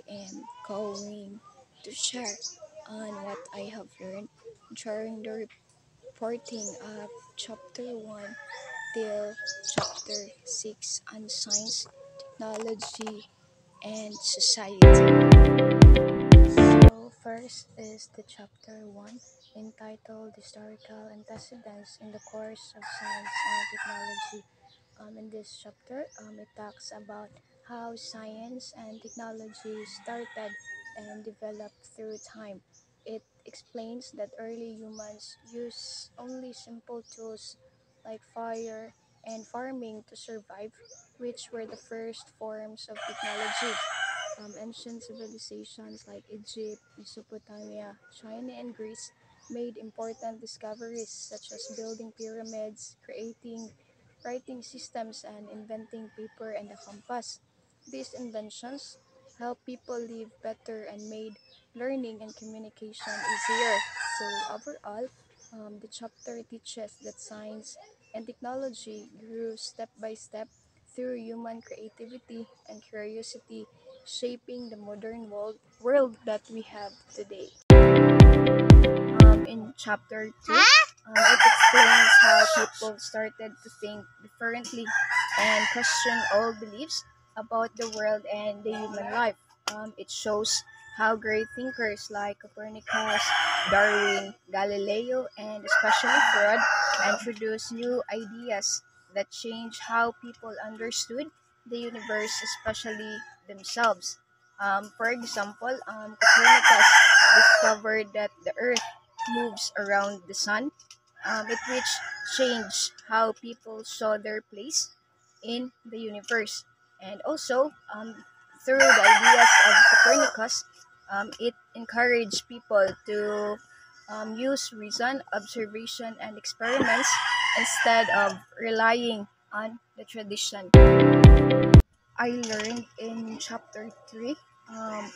am going to share on what I have learned during the reporting of Chapter 1 till Chapter 6 on Science, Technology, and Society. So, first is the Chapter 1 entitled Historical Antecedents in the Course of Science and Technology. In this chapter, it talks about how science and technology started and developed through time. It explains that early humans used only simple tools like fire and farming to survive, which were the first forms of technology. Ancient civilizations like Egypt, Mesopotamia, China, and Greece made important discoveries such as building pyramids, creating writing systems, and inventing paper and a compass. These inventions helped people live better and made learning and communication easier. So, overall, the chapter teaches that science and technology grew step by step through human creativity and curiosity, shaping the modern world that we have today. In chapter 2, it explains how people started to think differently and question old beliefs about the world and the human life. It shows how great thinkers like Copernicus, Darwin, Galileo, and especially Freud introduced new ideas that changed how people understood the universe, especially themselves. For example, Copernicus discovered that the Earth moves around the sun, it which changed how people saw their place in the universe. And also, through the ideas of Copernicus, it encouraged people to use reason, observation, and experiments instead of relying on the tradition. I learned in chapter 3. Um,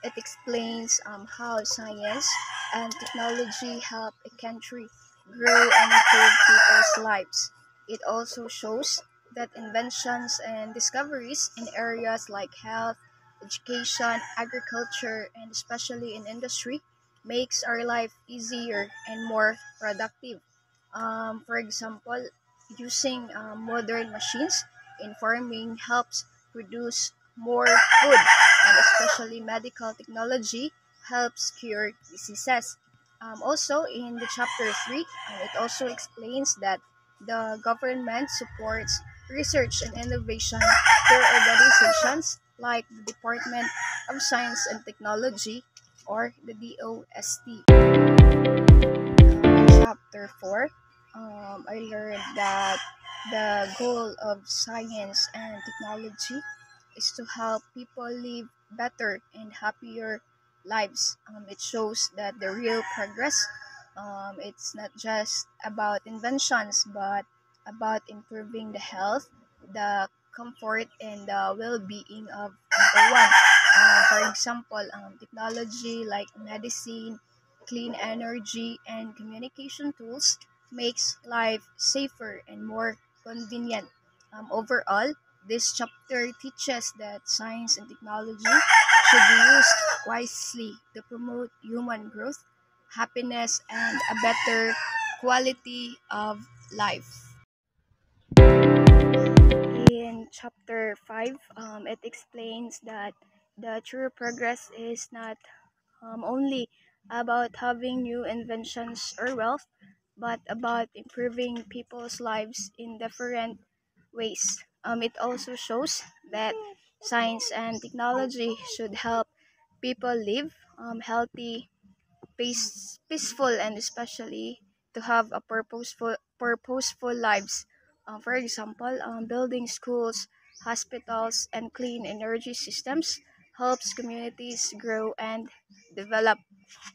it explains how science and technology help a country grow and improve people's lives. It also shows that inventions and discoveries in areas like health, education, agriculture, and especially in industry makes our life easier and more productive. For example, using modern machines in farming helps produce more food, and especially medical technology helps cure diseases. Also, in the chapter 3, it also explains that the government supports research and innovation through organizations like the Department of Science and Technology or the DOST. In chapter 4, I learned that the goal of science and technology is to help people live better and happier lives. It shows that the real progress, it's not just about inventions, but about improving the health, the comfort, and the well-being of everyone. For example, technology like medicine, clean energy, and communication tools makes life safer and more convenient. Overall, this chapter teaches that science and technology should be used wisely to promote human growth, happiness, and a better quality of life. In chapter 5, it explains that the true progress is not only about having new inventions or wealth, but about improving people's lives in different ways. It also shows that science and technology should help people live healthy, peaceful, and especially to have a purposeful lives. For example, building schools, hospitals, and clean energy systems helps communities grow and develop.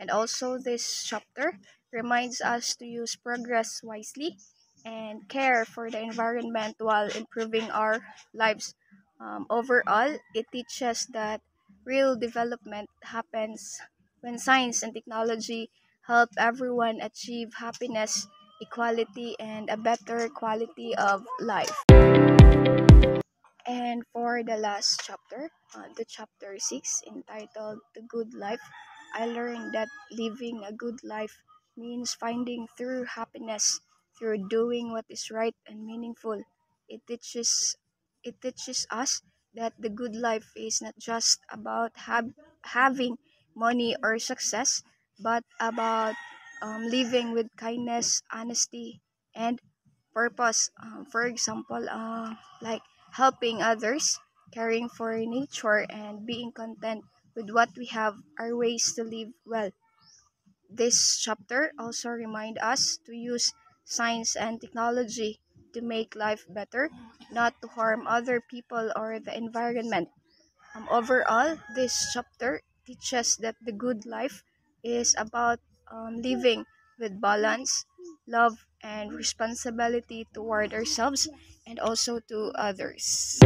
And also, this chapter reminds us to use progress wisely and care for the environment while improving our lives. Overall, it teaches that real development happens when science and technology help everyone achieve happiness, equality, and a better quality of life. And for for the last chapter, the chapter 6 entitled The Good Life, I learned that living a good life means finding true happiness through doing what is right and meaningful. It teaches it teaches us that the good life is not just about having money or success, but about living with kindness, honesty, and purpose. For example, like helping others, caring for nature, and being content with what we have are ways to live well. This chapter also reminds us to use science and technology to make life better, not to harm other people or the environment. Overall, this chapter teaches that the good life is about living with balance, love, and responsibility toward ourselves and also to others.